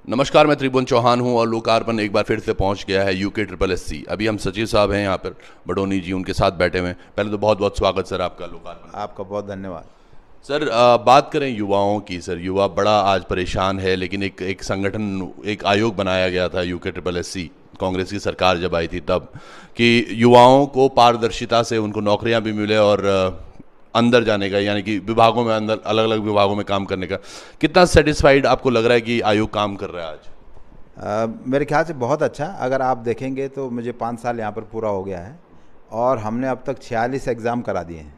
नमस्कार, मैं त्रिभुवन चौहान हूं और लोकार्पण एक बार फिर से पहुंच गया है यूके ट्रिपल एस सी। अभी हम सचिव साहब हैं यहाँ पर, बडोनी जी उनके साथ बैठे हुए हैं। पहले तो बहुत बहुत स्वागत सर आपका लोकार्पण। आपका बहुत धन्यवाद। सर बात करें युवाओं की, सर युवा बड़ा आज परेशान है, लेकिन एक संगठन, एक आयोग बनाया गया था UK triple S C, Congress की सरकार जब आई थी तब, कि युवाओं को पारदर्शिता से उनको नौकरियां भी मिले और अंदर जाने का, यानी कि विभागों में, अंदर अलग अलग विभागों में काम करने का। कितना सेटिस्फाइड आपको लग रहा है कि आयोग काम कर रहा है आज? मेरे ख्याल से बहुत अच्छा। अगर आप देखेंगे तो मुझे 5 साल यहाँ पर पूरा हो गया है और हमने अब तक 46 एग्ज़ाम करा दिए हैं।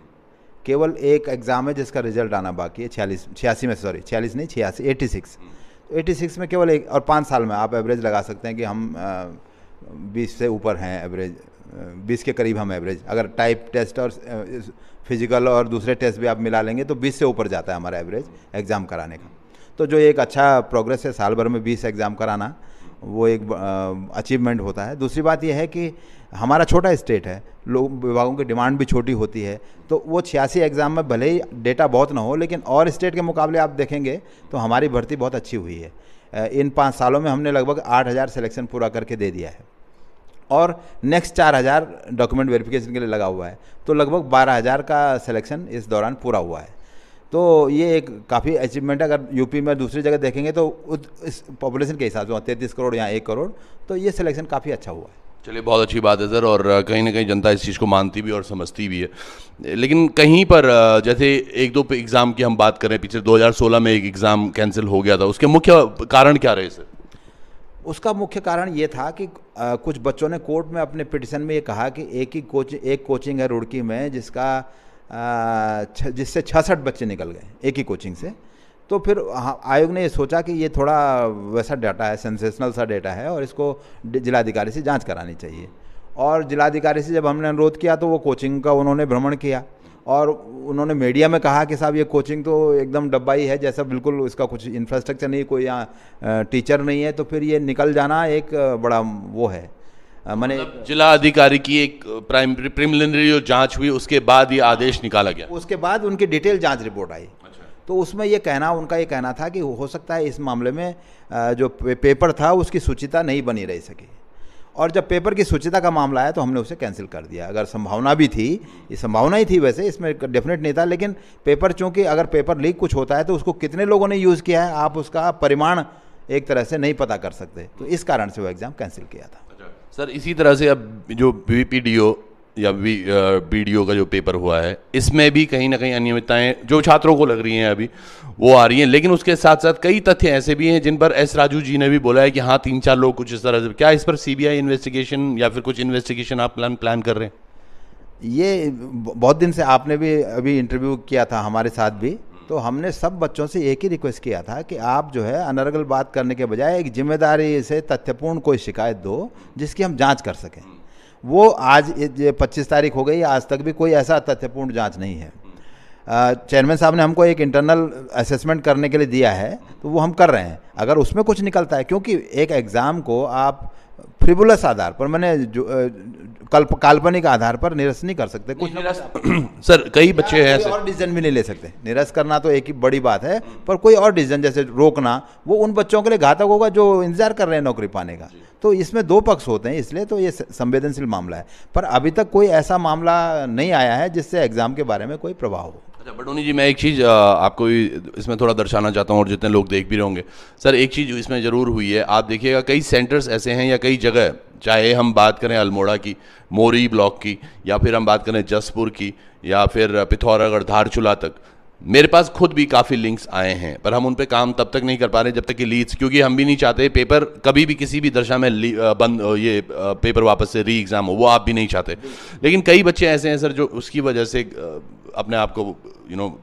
केवल एक एग्ज़ाम है जिसका रिजल्ट आना बाकी है, 86 में, सॉरी 46 नहीं 86, 86। तो 86 में केवल एक, और 5 साल में आप एवरेज लगा सकते हैं कि हम 20 से ऊपर हैं एवरेज, 20 के करीब हम एवरेज, अगर टाइप टेस्ट और फिजिकल और दूसरे टेस्ट भी आप मिला लेंगे तो 20 से ऊपर जाता है हमारा एवरेज एग्ज़ाम कराने का। तो जो एक अच्छा प्रोग्रेस है, साल भर में 20 एग्ज़ाम कराना, वो एक अचीवमेंट होता है। दूसरी बात यह है कि हमारा छोटा स्टेट है, लोग विभागों की डिमांड भी छोटी होती है, तो वो 86 एग्ज़ाम में भले ही डेटा बहुत ना हो, लेकिन और स्टेट के मुकाबले आप देखेंगे तो हमारी भर्ती बहुत अच्छी हुई है। इन 5 सालों में हमने लगभग 8000 सिलेक्शन पूरा करके दे दिया है और नेक्स्ट 4000 डॉक्यूमेंट वेरिफिकेशन के लिए लगा हुआ है, तो लगभग 12000 का सिलेक्शन इस दौरान पूरा हुआ है। तो ये एक काफ़ी अचीवमेंट है। अगर यूपी में दूसरी जगह देखेंगे तो इस पॉपुलेशन के हिसाब से 33 करोड़ या 1 करोड़, तो ये सिलेक्शन काफ़ी अच्छा हुआ है। चलिए, बहुत अच्छी बात है सर, और कहीं ना कहीं जनता इस चीज़ को मानती भी और समझती भी है। लेकिन कहीं पर जैसे एक दो एग्ज़ाम की हम बात करें, पीछे 2016 में एक एग्ज़ाम कैंसिल हो गया था, उसके मुख्य कारण क्या रहे सर? उसका मुख्य कारण ये था कि कुछ बच्चों ने कोर्ट में अपने पिटिशन में ये कहा कि एक कोचिंग है रुड़की में जिससे 66 बच्चे निकल गए एक ही कोचिंग से। तो फिर आयोग ने ये सोचा कि ये थोड़ा वैसा डाटा है, सेंसेशनल सा डाटा है, और इसको जिलाधिकारी से जांच करानी चाहिए। और जिलाधिकारी से जब हमने अनुरोध किया तो वो कोचिंग का उन्होंने भ्रमण किया और उन्होंने मीडिया में कहा कि साहब ये कोचिंग तो एकदम डब्बा ही है, जैसा बिल्कुल उसका कुछ इंफ्रास्ट्रक्चर नहीं, कोई यहाँ टीचर नहीं है। तो फिर ये निकल जाना एक बड़ा वो है। मैंने जिला अधिकारी की एक प्राइमरी प्रिलिमिनरी जो जांच हुई, उसके बाद ये आदेश निकाला गया, उसके बाद उनकी डिटेल जांच रिपोर्ट आई। तो उसमें उनका ये कहना था कि हो सकता है इस मामले में जो पेपर था उसकी सूचिता नहीं बनी रह सकी, और जब पेपर की सूचिता का मामला आया तो हमने उसे कैंसिल कर दिया। अगर संभावना भी थी, ये संभावना ही थी, वैसे इसमें डेफिनेट नहीं था, लेकिन पेपर, चूंकि अगर पेपर लीक कुछ होता है तो उसको कितने लोगों ने यूज़ किया है, आप उसका परिमाण एक तरह से नहीं पता कर सकते। तो इस कारण से वो एग्ज़ाम कैंसिल किया था। सर इसी तरह से अब जो बीपीडीओ या बीडीओ का जो पेपर हुआ है, इसमें भी कहीं ना कहीं अनियमितताएं जो छात्रों को लग रही हैं अभी वो आ रही हैं, लेकिन उसके साथ साथ कई तथ्य ऐसे भी हैं जिन पर एस राजू जी ने भी बोला है कि हाँ 3-4 लोग कुछ इस तरह से। क्या इस पर सीबीआई इन्वेस्टिगेशन या फिर कुछ इन्वेस्टिगेशन आप प्लान कर रहे हैं? ये बहुत दिन से आपने भी अभी इंटरव्यू किया था हमारे साथ भी, तो हमने सब बच्चों से एक ही रिक्वेस्ट किया था कि आप जो है अनर्गल बात करने के बजाय एक जिम्मेदारी से तथ्यपूर्ण कोई शिकायत दो जिसकी हम जांच कर सकें। वो आज 25 तारीख हो गई, आज तक भी कोई ऐसा तथ्यपूर्ण जांच नहीं है। चेयरमैन साहब ने हमको एक इंटरनल असेसमेंट करने के लिए दिया है, तो वो हम कर रहे हैं। अगर उसमें कुछ निकलता है, क्योंकि एक एग्ज़ाम को आप फ्रिवुलस आधार पर, मैंने जो काल्पनिक आधार पर निरस्त नहीं कर सकते। कुछ सर कई बच्चे हैं ऐसे, और डिसीजन भी नहीं ले सकते। निरस्त करना तो एक ही बड़ी बात है, पर कोई और डिसीजन जैसे रोकना, वो उन बच्चों के लिए घातक होगा जो इंतजार कर रहे हैं नौकरी पाने का। तो इसमें 2 पक्ष होते हैं, इसलिए तो ये संवेदनशील मामला है। पर अभी तक कोई ऐसा मामला नहीं आया है जिससे एग्जाम के बारे में कोई प्रभाव हो। अच्छा बडोनी जी, मैं एक चीज़ आपको इसमें थोड़ा दर्शाना चाहता हूँ और जितने लोग देख भी रहे होंगे। सर एक चीज़ इसमें ज़रूर हुई है, आप देखिएगा कई सेंटर्स ऐसे हैं या कई जगह, चाहे हम बात करें अल्मोड़ा की, मोरी ब्लॉक की, या फिर हम बात करें जसपुर की, या फिर पिथौरागढ़, धारचूला तक, मेरे पास खुद भी काफ़ी लिंक्स आए हैं, पर हम उन पे काम तब तक नहीं कर पा रहे जब तक कि लीड्स, क्योंकि हम भी नहीं चाहते पेपर कभी भी किसी भी दशा में पेपर वापस से री एग्ज़ाम हो, वो आप भी नहीं चाहते। लेकिन कई बच्चे ऐसे हैं सर जो उसकी वजह से अपने आप को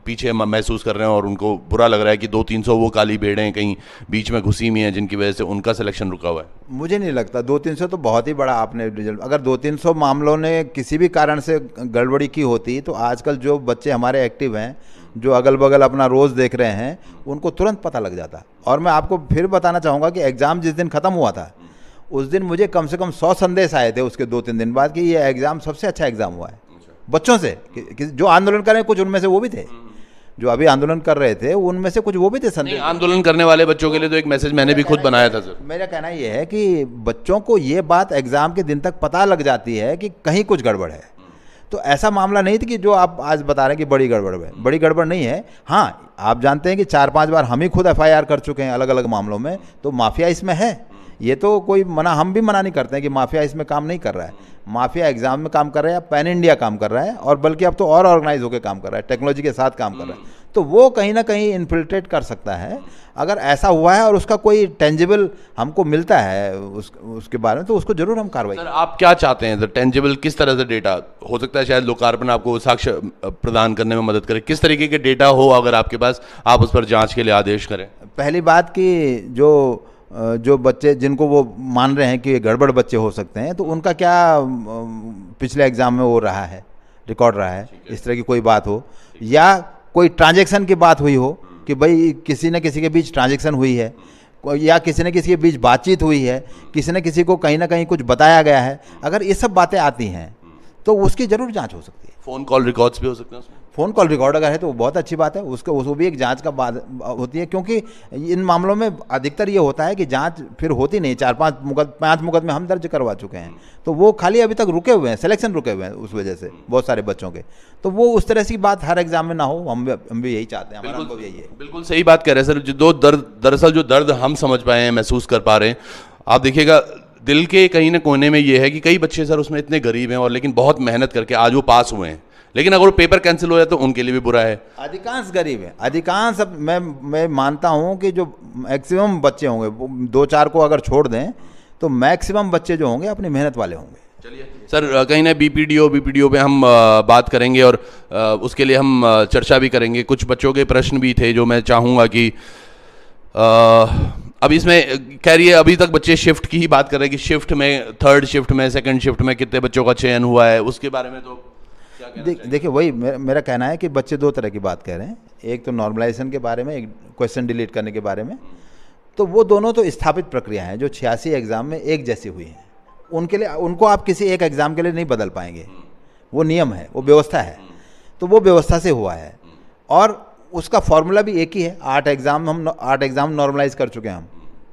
पीछे महसूस कर रहे हैं और उनको बुरा लग रहा है कि 200-300 वो काली भेड़ें कहीं बीच में घुसी हुई हैं जिनकी वजह से उनका सिलेक्शन रुका हुआ है। मुझे नहीं लगता 200-300 तो बहुत ही बड़ा आपने रिजल्ट, अगर 200-300 मामलों ने किसी भी कारण से गड़बड़ी की होती तो आजकल जो बच्चे हमारे एक्टिव हैं, जो अगल बगल अपना रोज़ देख रहे हैं, उनको तुरंत पता लग जाता। और मैं आपको फिर बताना चाहूँगा कि एग्ज़ाम जिस दिन ख़त्म हुआ था उस दिन मुझे कम से कम 100 संदेश आए थे उसके 2-3 दिन बाद कि ये एग्ज़ाम सबसे अच्छा एग्ज़ाम हुआ है बच्चों से, जो आंदोलन कर रहे हैं कुछ उनमें से वो भी थे, जो अभी आंदोलन कर रहे थे उनमें से कुछ वो भी थे नहीं, संदेश। आंदोलन करने वाले बच्चों के लिए तो एक मैसेज मैंने भी खुद बनाया था सर। मेरा कहना ये है कि बच्चों को ये बात एग्ज़ाम के दिन तक पता लग जाती है कि कहीं कुछ गड़बड़ है। तो ऐसा मामला नहीं था कि जो आप आज बता रहे हैं कि बड़ी गड़बड़ है, बड़ी गड़बड़ नहीं है। हाँ, आप जानते हैं कि 4-5 बार हम ही खुद एफआईआर कर चुके हैं अलग अलग मामलों में, तो माफिया इसमें है। ये तो कोई मना, हम भी मना नहीं करते हैं कि माफिया इसमें काम नहीं कर रहा है। माफिया एग्जाम में काम कर रहा है, पैन इंडिया काम कर रहा है, और बल्कि अब तो और ऑर्गेनाइज होकर काम कर रहा है, टेक्नोलॉजी के साथ काम कर रहा है। तो वो कहीं ना कहीं इन्फिल्ट्रेट कर सकता है। अगर ऐसा हुआ है और उसका कोई टेंजिबल हमको मिलता है उसके बारे में, तो उसको जरूर हम कार्रवाई। सर आप क्या चाहते हैं, टेंजिबल किस तरह से डेटा हो सकता है? शायद लोकार्पण आपको साक्ष्य प्रदान करने में मदद करे। किस तरीके के डेटा हो अगर आपके पास, आप उस पर जांच के लिए आदेश करें? पहली बात कि जो बच्चे जिनको वो मान रहे हैं कि ये गड़बड़ बच्चे हो सकते हैं, तो उनका क्या पिछले एग्ज़ाम में वो रहा है, रिकॉर्ड रहा है, इस तरह की कोई बात हो, या कोई ट्रांजैक्शन की बात हुई हो कि भाई किसी न किसी के बीच ट्रांजैक्शन हुई है, या किसी न किसी के बीच बातचीत हुई है, किसी न किसी को कहीं ना कहीं कुछ बताया गया है। अगर ये सब बातें आती हैं तो उसकी ज़रूर जांच हो सकती है। फ़ोन कॉल रिकॉर्ड्स भी हो सकते हैं उसमें? फ़ोन कॉल रिकॉर्ड अगर है तो बहुत अच्छी बात है, उसको वो भी एक जांच का बात होती है, क्योंकि इन मामलों में अधिकतर ये होता है कि जांच फिर होती नहीं। 5 मुकदमे हम दर्ज करवा चुके हैं, तो वो खाली अभी तक रुके हुए हैं, सिलेक्शन रुके हुए हैं उस वजह से बहुत सारे बच्चों के। तो वो उस तरह की बात हर एग्जाम में ना हो, हम भी यही चाहते हैं, हमारा अनुभव यही है। बिल्कुल सही बात कह रहे हैं सर। जो दरअसल जो दर्द हम समझ पाए हैं, महसूस कर पा रहे हैं, आप देखिएगा दिल के कहीं न कोने में ये है कि कई बच्चे सर उसमें इतने गरीब हैं और लेकिन बहुत मेहनत करके आज वो पास हुए हैं, लेकिन अगर वो पेपर कैंसिल हो जाए तो उनके लिए भी बुरा है। अधिकांश गरीब है, अधिकांश। अब मैं मानता हूँ कि जो मैक्सिमम बच्चे होंगे, 2-4 को अगर छोड़ दें, तो मैक्सिमम बच्चे जो होंगे अपनी मेहनत वाले होंगे। चलिए सर, कहीं ना बीपीडीओ पे हम बात करेंगे और उसके लिए हम चर्चा भी करेंगे। कुछ बच्चों के प्रश्न भी थे जो मैं चाहूँगा कि अब इसमें कह रही है, अभी तक बच्चे शिफ्ट की ही बात कर रहे हैं कि शिफ्ट में, 3rd शिफ्ट में, 2nd शिफ्ट में कितने बच्चों का चयन हुआ है, उसके बारे में तो क्या कहना चाहिए? देखिए वही मेरा कहना है कि बच्चे 2 तरह की बात कह रहे हैं। एक तो नॉर्मलाइजेशन के बारे में, एक क्वेश्चन डिलीट करने के बारे में। तो वो दोनों तो स्थापित प्रक्रिया हैं जो 86 एग्ज़ाम में एक जैसी हुई हैं। उनके लिए, उनको आप किसी एक एग्ज़ाम के लिए नहीं बदल पाएंगे। वो नियम है, वो व्यवस्था है, तो वो व्यवस्था से हुआ है। और उसका फॉर्मूला भी एक ही है। 8 एग्ज़ाम नॉर्मलाइज कर चुके हैं हम,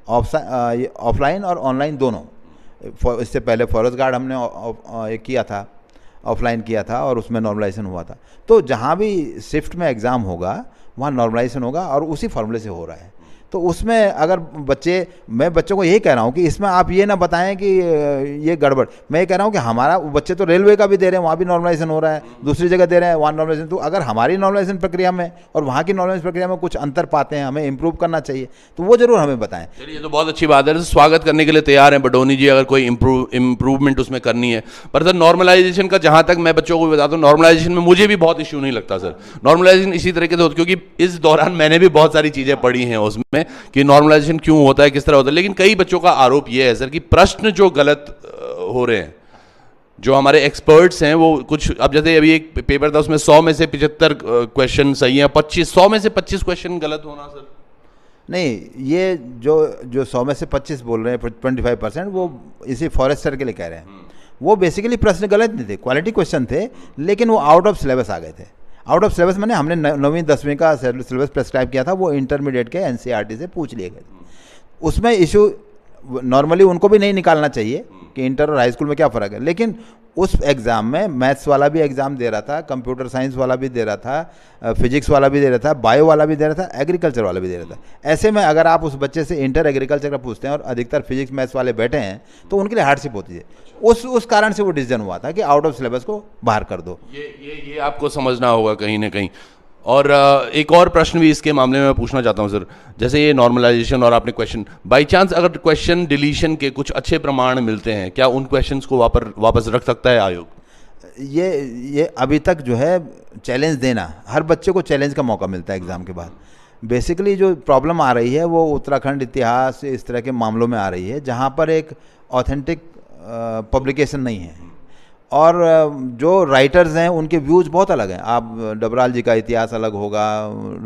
ऑफलाइन और ऑनलाइन दोनों। इससे पहले फॉरेस्ट गार्ड हमने किया था, ऑफलाइन किया था, और उसमें नॉर्मलाइजेशन हुआ था। तो जहाँ भी शिफ्ट में एग्ज़ाम होगा वहाँ नॉर्मलाइजेशन होगा, और उसी फॉर्मूले से हो रहा है। तो उसमें अगर मैं बच्चों को यही कह रहा हूँ कि इसमें आप ये ना बताएं कि ये गड़बड़। मैं ये कह रहा हूँ कि हमारा बच्चे तो रेलवे का भी दे रहे हैं, वहाँ भी नॉर्मलाइजेशन हो रहा है, दूसरी जगह दे रहे हैं वहाँ नॉर्मलाइजेशन। तो अगर हमारी नॉर्मलाइजेशन प्रक्रिया में और वहाँ की नॉर्मलाइजेशन प्रक्रिया में कुछ अंतर पाते हैं, हमें इंप्रूव करना चाहिए, तो वो जरूर हमें बताएं। चलिए, ये तो बहुत अच्छी बात है, स्वागत करने के लिए तैयार हैं बडोनी जी अगर कोई इम्प्रूवमेंट उसमें करनी है। पर सर नॉर्मलाइजेशन का जहाँ तक मैं बच्चों को भी बताता हूँ, नॉर्मलाइजेशन में मुझे भी बहुत इशू नहीं लगता सर। नॉर्मलाइजेशन इसी तरीके से होता है, क्योंकि इस दौरान मैंने भी बहुत सारी चीज़ें पढ़ी हैं उसमें कि नॉर्मलाइजेशन क्यों होता है, किस तरह होता है। लेकिन कई बच्चों का आरोप यह है सर कि प्रश्न जो गलत हो रहे हैं, जो हमारे एक्सपर्ट्स हैं वो कुछ, अब जैसे अभी एक पेपर था उसमें 100 में से 75 क्वेश्चन सही हैं, 100 में से 25 क्वेश्चन गलत होना सर? नहीं, ये जो 100 में से 25 बोल रहे हैं, 25%, वो इसी फॉरेस्टर के लिए कह रहे हैं। वो बेसिकली प्रश्न गलत नहीं थे, क्वालिटी क्वेश्चन थे, लेकिन वो आउट ऑफ सिलेबस आ गए थे। आउट ऑफ सिलेबस मैंने, हमने 9वीं 10वीं का सिलेबस प्रेस्क्राइब किया था, वो इंटरमीडिएट के एनसीईआरटी से पूछ लिए गए थे। उसमें इशू नॉर्मली उनको भी नहीं निकालना चाहिए कि इंटर और हाई स्कूल में क्या फ़र्क है, लेकिन उस एग्ज़ाम में मैथ्स वाला भी एग्ज़ाम दे रहा था, कंप्यूटर साइंस वाला भी दे रहा था, फिजिक्स वाला भी दे रहा था, बायो वाला भी दे रहा था, एग्रीकल्चर वाला भी दे रहा था। ऐसे में अगर आप उस बच्चे से इंटर एग्रीकल्चर का पूछते हैं और अधिकतर फिजिक्स मैथ्स वाले बैठे हैं, तो उनके लिए हार्डशिप होती है। उस कारण से वो डिसीजन हुआ था कि आउट ऑफ सिलेबस को बाहर कर दो। ये आपको समझना होगा कहीं ना कहीं। और एक और प्रश्न भी इसके मामले में मैं पूछना चाहता हूं सर, जैसे ये नॉर्मलाइजेशन और आपने क्वेश्चन, बाय चांस अगर क्वेश्चन डिलीशन के कुछ अच्छे प्रमाण मिलते हैं, क्या उन क्वेश्चंस को वापस रख सकता है आयोग? ये अभी तक जो है चैलेंज देना, हर बच्चे को चैलेंज का मौका मिलता है एग्ज़ाम के बाद। बेसिकली जो प्रॉब्लम आ रही है वो उत्तराखंड इतिहास इस तरह के मामलों में आ रही है, जहाँ पर एक ऑथेंटिक पब्लिकेशन नहीं है, और जो राइटर्स हैं उनके व्यूज़ बहुत अलग हैं। आप डबराल जी का इतिहास अलग होगा,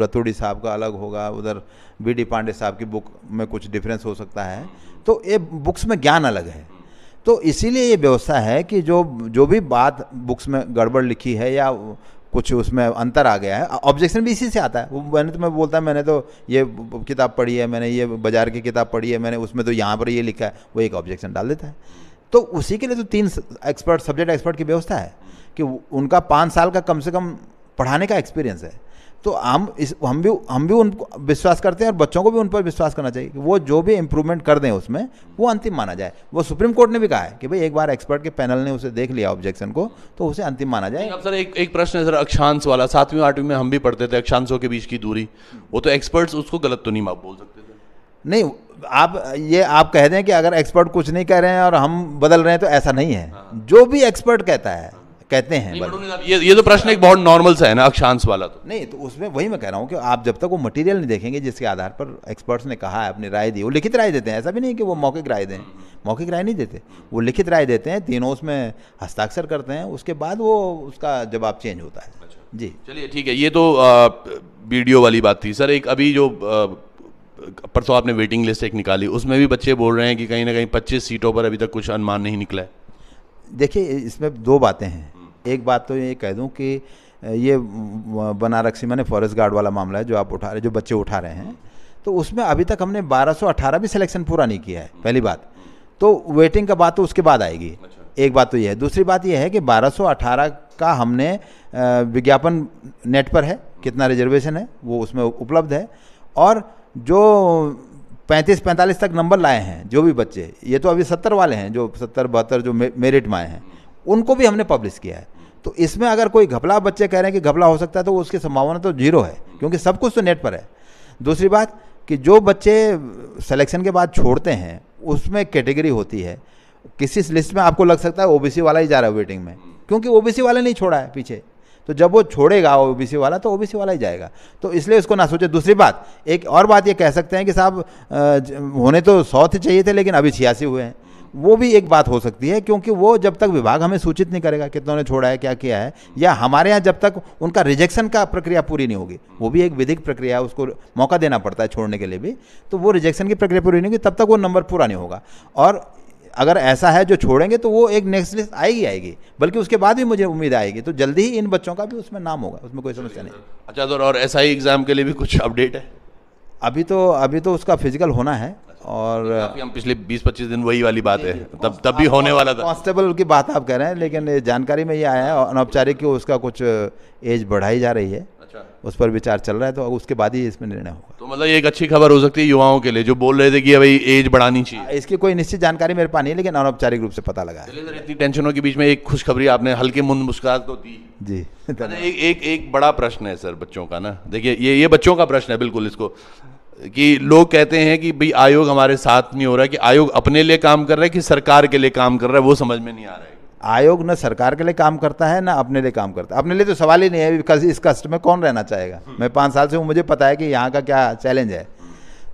रतूड़ी साहब का अलग होगा, उधर बीडी पांडे साहब की बुक में कुछ डिफरेंस हो सकता है। तो ये बुक्स में ज्ञान अलग है, तो इसीलिए ये व्यवस्था है कि जो भी बात बुक्स में गड़बड़ लिखी है या कुछ उसमें अंतर आ गया है। ऑब्जेक्शन भी इसी से आता है। वो मैं बोलता है मैंने तो ये किताब पढ़ी है, मैंने ये बाजार की किताब पढ़ी है, मैंने उसमें तो यहाँ पर ये लिखा है, वो एक ऑब्जेक्शन डाल देता है। तो उसी के लिए तो 3 एक्सपर्ट, सब्जेक्ट एक्सपर्ट की व्यवस्था है कि उनका 5 साल का कम से कम पढ़ाने का एक्सपीरियंस है। तो हम भी उनको विश्वास करते हैं और बच्चों को भी उन पर विश्वास करना चाहिए कि वो जो भी इम्प्रूवमेंट कर दें उसमें वो अंतिम माना जाए। वो सुप्रीम कोर्ट ने भी कहा है कि भाई एक बार एक्सपर्ट के पैनल ने उसे देख लिया ऑब्जेक्शन को तो उसे अंतिम माना जाए। अब सर एक प्रश्न है सर, अक्षांश वाला 7वीं 8वीं में हम भी पढ़ते थे, अक्षांशों के बीच की दूरी, वो तो एक्सपर्ट्स उसको गलत तो नहीं बोल सकते थे? नहीं, आप कह दें कि अगर एक्सपर्ट कुछ नहीं कह रहे हैं और हम बदल रहे हैं, तो ऐसा नहीं है। जो भी एक्सपर्ट कहते हैं ये तो प्रश्न एक बहुत नॉर्मल सा है ना, अक्षांश वाला तो नहीं। तो उसमें वही मैं कह रहा हूँ कि आप जब तक वो मटेरियल नहीं देखेंगे जिसके आधार पर एक्सपर्ट्स ने कहा है, अपनी राय दी, वो लिखित राय देते हैं, ऐसा भी नहीं कि वो मौखिक राय दें, मौखिक राय नहीं देते, वो लिखित राय देते हैं, तीनों उसमें हस्ताक्षर करते हैं, उसके बाद वो उसका जवाब चेंज होता है। जी चलिए ठीक है। ये तो वीडियो वाली बात थी सर। एक अभी जो परसों आपने वेटिंग लिस्ट एक निकाली, उसमें भी बच्चे बोल रहे हैं कि कहीं ना कहीं 25 सीटों पर अभी तक कुछ अनुमान नहीं निकला है। देखिए, इसमें 2 बातें हैं। एक बात तो ये कह दूं कि ये बनारसी मैंने फॉरेस्ट गार्ड वाला मामला है जो आप उठा रहे, जो बच्चे उठा रहे हैं, तो उसमें अभी तक हमने 1218 भी सिलेक्शन पूरा नहीं किया है, पहली बात। तो वेटिंग का बात तो उसके बाद आएगी। एक बात तो ये है। दूसरी बात ये है कि 1218 का हमने विज्ञापन नेट पर है, कितना रिजर्वेशन है वो उसमें उपलब्ध है। और जो 35-45 तक नंबर लाए हैं जो भी बच्चे, ये तो अभी 70 वाले हैं, जो 70-72 जो मेरिट में आए हैं, उनको भी हमने पब्लिश किया है। तो इसमें अगर कोई घपला बच्चे कह रहे हैं कि घपला हो सकता है, तो उसकी संभावना तो 0 है, क्योंकि सब कुछ तो नेट पर है। दूसरी बात कि जो बच्चे सिलेक्शन के बाद छोड़ते हैं उसमें कैटेगरी होती है। किसी लिस्ट में आपको लग सकता है ओबीसी वाला ही जा रहा है वेटिंग में, क्योंकि ओबीसी वाले नहीं छोड़ा है पीछे, तो जब वो छोड़ेगा ओबीसी वाला तो ओबीसी वाला ही जाएगा। तो इसलिए उसको ना सोचे। दूसरी बात, एक और बात ये कह सकते हैं कि साहब होने तो 100 थे चाहिए थे लेकिन अभी 86 हुए हैं, वो भी एक बात हो सकती है, क्योंकि वो जब तक विभाग हमें सूचित नहीं करेगा कितनों ने छोड़ा है, क्या किया है, या हमारे यहाँ जब तक उनका रिजेक्शन का प्रक्रिया पूरी नहीं होगी, वो भी एक विधिक प्रक्रिया है, उसको मौका देना पड़ता है छोड़ने के लिए भी, तो वो रिजेक्शन की प्रक्रिया पूरी नहीं होगी तब तक वो नंबर पूरा नहीं होगा। और अगर ऐसा है जो छोड़ेंगे तो वो एक नेक्स्ट लिस्ट आएगी, बल्कि उसके बाद भी मुझे उम्मीद आएगी, तो जल्दी ही इन बच्चों का भी उसमें नाम होगा, उसमें कोई समस्या नहीं। अच्छा सर, और SI एग्जाम के लिए भी कुछ अपडेट है? अभी तो उसका फिजिकल होना है, और हम पिछले 20-25 दिन वही वाली बात है, तब भी होने वाला था। कांस्टेबल की बात आप कह रहे हैं, लेकिन जानकारी में ये आया है अनौपचारिक कि उसका कुछ एज बढ़ाई जा रही है। अच्छा, उस पर विचार चल रहा है, तो उसके बाद ही इसमें निर्णय होगा। तो मतलब ये एक अच्छी खबर हो सकती है युवाओं के लिए जो बोल रहे थे कि भाई एज बढ़ानी चाहिए। इसकी कोई निश्चित जानकारी मेरे पास नहीं है, लेकिन अनौपचारिक रूप से पता लगा है। चलिए सर, इतनी टेंशनों के बीच में एक खुशखबरी आपने हल्के मुंह मुस्कुराहट तो दी जी। एक बड़ा प्रश्न है सर बच्चों का ना, देखिए ये बच्चों का प्रश्न है बिल्कुल, इसको कि लोग कहते हैं कि भाई आयोग हमारे साथ नहीं हो रहा है, कि आयोग अपने लिए काम कर रहा है कि सरकार के लिए काम कर रहा है, वो समझ में नहीं आ रहा है। आयोग न सरकार के लिए काम करता है ना अपने लिए काम करता है। अपने लिए तो सवाल ही नहीं है, इस कष्ट में कौन रहना चाहेगा। मैं 5 साल से हूँ, मुझे पता है कि यहाँ का क्या चैलेंज है,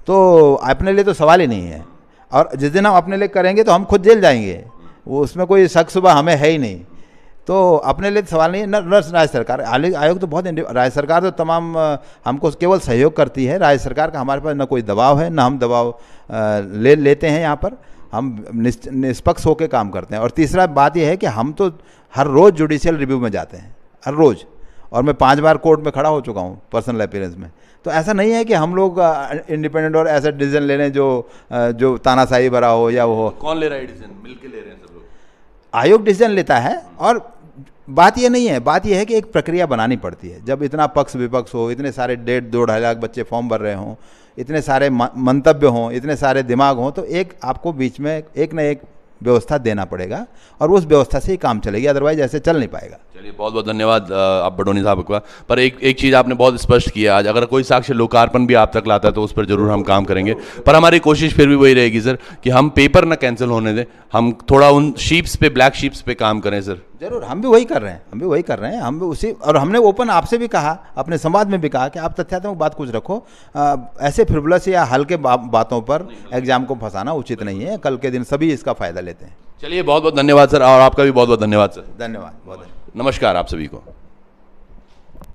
तो अपने लिए तो सवाल ही नहीं है। और जिस दिन हम अपने लिए करेंगे तो हम खुद जेल जाएंगे, वो उसमें कोई शक शुबा हमें है ही नहीं। तो अपने लिए सवाल नहीं है। न राज्य सरकार, आयोग तो बहुत, राज्य सरकार तो तमाम हमको केवल सहयोग करती है। राज्य सरकार का हमारे पास न कोई दबाव है, न हम दबाव लेते हैं। यहाँ पर हम निष्पक्ष होकर काम करते हैं। और तीसरा बात यह है कि हम तो हर रोज़ जुडिशियल रिव्यू में जाते हैं, हर रोज़, और मैं 5 बार कोर्ट में खड़ा हो चुका हूँ पर्सनल अपीयरेंस में। तो ऐसा नहीं है कि हम लोग इंडिपेंडेंट और ऐसा डिसीजन ले लें जो तानाशाही भरा हो या वो हो। कौन ले रहा है डिसीजन? मिलकर ले रहे हैं सब लोग। आयोग डिसीजन लेता है। और बात ये नहीं है, बात ये है कि एक प्रक्रिया बनानी पड़ती है। जब इतना पक्ष विपक्ष हो, इतने सारे 1.5-2.5 लाख बच्चे फॉर्म भर रहे हों, इतने सारे मंतव्य हों, इतने सारे दिमाग हों, तो एक आपको बीच में एक न एक व्यवस्था देना पड़ेगा, और उस व्यवस्था से ही काम चलेगी, अदरवाइज ऐसे चल नहीं पाएगा। चलिए, बहुत बहुत धन्यवाद आप बडोनी साहब का। पर एक चीज़ आपने बहुत स्पष्ट किया आज, अगर कोई साक्ष्य लोकार्पण भी आप तक लाता है तो उस पर जरूर हम काम करेंगे। पर हमारी कोशिश फिर भी वही रहेगी सर कि हम पेपर ना कैंसिल होने दें, हम थोड़ा उन शीप्स पे, ब्लैक शीप्स पे काम करें सर। जरूर, हम भी वही कर रहे हैं, हम भी उसी, और हमने ओपन आपसे भी कहा, अपने संवाद में भी कहा कि आप तथ्यात्मक बात कुछ रखो, ऐसे फ्रिवलस या हल्के बातों पर एग्जाम को फंसाना उचित नहीं है। कल के दिन सभी इसका फायदा लेते हैं। चलिए, बहुत बहुत धन्यवाद सर, और आपका भी बहुत बहुत धन्यवाद सर। धन्यवाद, बहुत। नमस्कार आप सभी को।